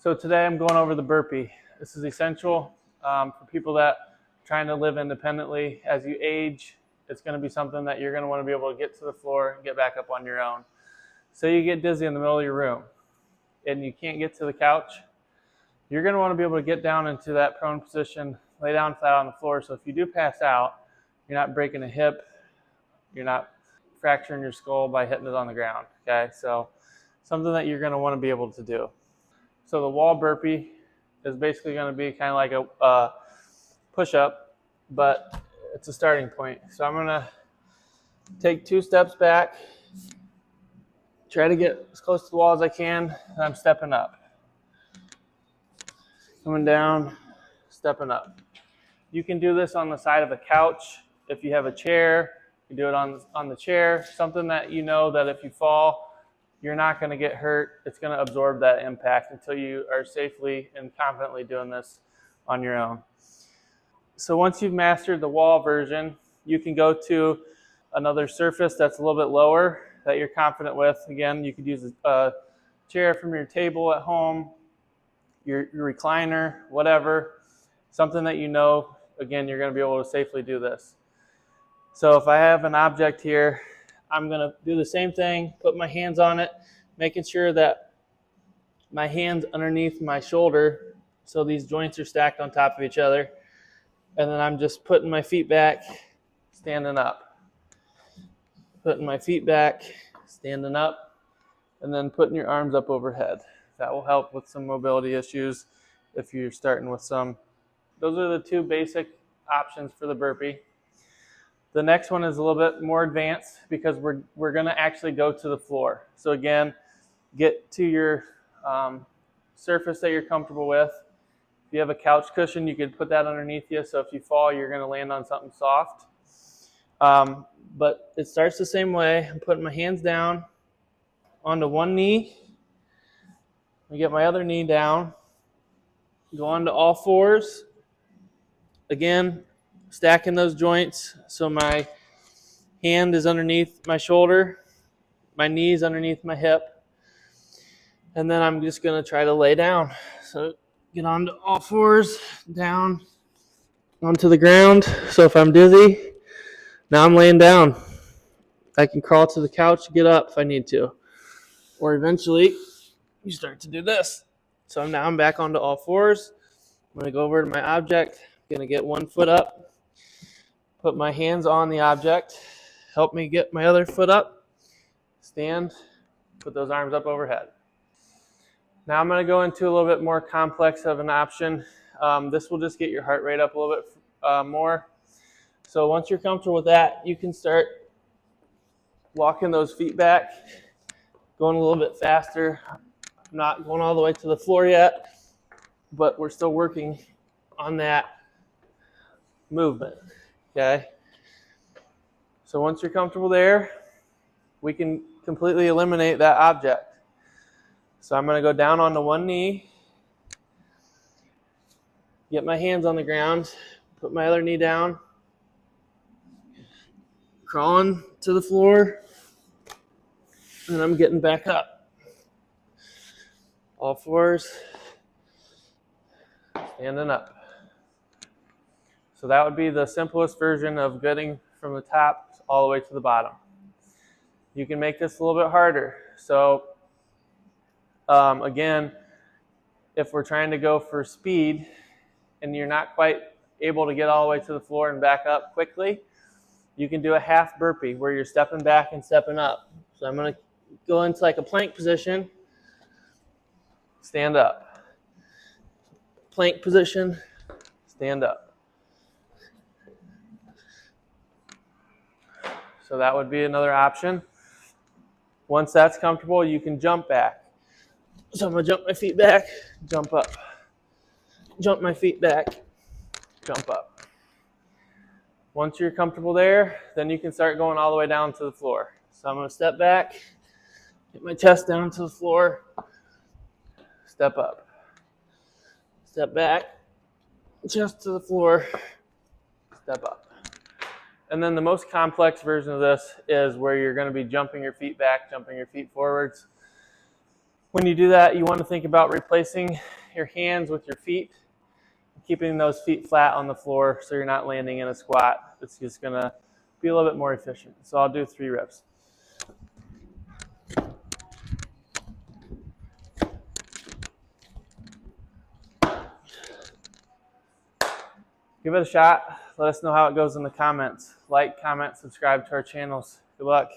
So today I'm going over the burpee. This is essential for people that are trying to live independently. As you age, it's going to be something that you're going to want to be able to get to the floor and get back up on your own. So you get dizzy in the middle of your room and you can't get to the couch, you're going to want to be able to get down into that prone position, lay down flat on the floor. So if you do pass out, you're not breaking a hip, you're not fracturing your skull by hitting it on the ground. Okay, so something that you're going to want to be able to do. So the wall burpee is basically going to be kind of like a push-up, but it's a starting point. So I'm going to take 2 steps back, try to get as close to the wall as I can, and I'm stepping up. Coming down, stepping up. You can do this on the side of a couch. If you have a chair, you do it on the chair, something that you know that if you fall, you're not going to get hurt. It's going to absorb that impact until you are safely and confidently doing this on your own. So once you've mastered the wall version, you can go to another surface that's a little bit lower that you're confident with. Again, you could use a chair from your table at home, your recliner, whatever, something that you know, again, you're going to be able to safely do this. So if I have an object here, I'm going to do the same thing, put my hands on it, making sure that my hand's underneath my shoulder so these joints are stacked on top of each other. And then I'm just putting my feet back, standing up. Putting my feet back, standing up, and then putting your arms up overhead. That will help with some mobility issues if you're starting with some. Those are the 2 basic options for the burpee. The next one is a little bit more advanced because we're going to actually go to the floor. So again, get to your surface that you're comfortable with. If you have a couch cushion, you could put that underneath you. So if you fall, you're going to land on something soft. But it starts the same way. I'm putting my hands down onto one knee. I get my other knee down. Go onto all fours. Again, stacking those joints so my hand is underneath my shoulder, my knee is underneath my hip, and then I'm just going to try to lay down. So get onto all fours, down onto the ground. So if I'm dizzy, now I'm laying down. I can crawl to the couch, get up if I need to. Or eventually, you start to do this. So now I'm back onto all fours. I'm going to go over to my object. I'm going to get one foot up. Put my hands on the object. Help me get my other foot up. Stand. Put those arms up overhead. Now I'm going to go into a little bit more complex of an option. This will just get your heart rate up a little bit more. So once you're comfortable with that, you can start walking those feet back, going a little bit faster. I'm not going all the way to the floor yet, but we're still working on that movement. Okay? So once you're comfortable there, we can completely eliminate that object. So I'm going to go down onto one knee, get my hands on the ground, put my other knee down, crawling to the floor, and I'm getting back up. All fours, standing up. So that would be the simplest version of getting from the top all the way to the bottom. You can make this a little bit harder. So again, if we're trying to go for speed and you're not quite able to get all the way to the floor and back up quickly, you can do a half burpee where you're stepping back and stepping up. So I'm going to go into like a plank position, stand up. Plank position, stand up. So that would be another option. Once that's comfortable, you can jump back. So I'm going to jump my feet back, jump up. Jump my feet back, jump up. Once you're comfortable there, then you can start going all the way down to the floor. So I'm going to step back, get my chest down to the floor, step up. Step back, chest to the floor, step up. And then the most complex version of this is where you're going to be jumping your feet back, jumping your feet forwards. When you do that, you want to think about replacing your hands with your feet, keeping those feet flat on the floor so you're not landing in a squat. It's just going to be a little bit more efficient. So I'll do 3 reps. Give it a shot. Let us know how it goes in the comments. Like, comment, subscribe to our channels. Good luck.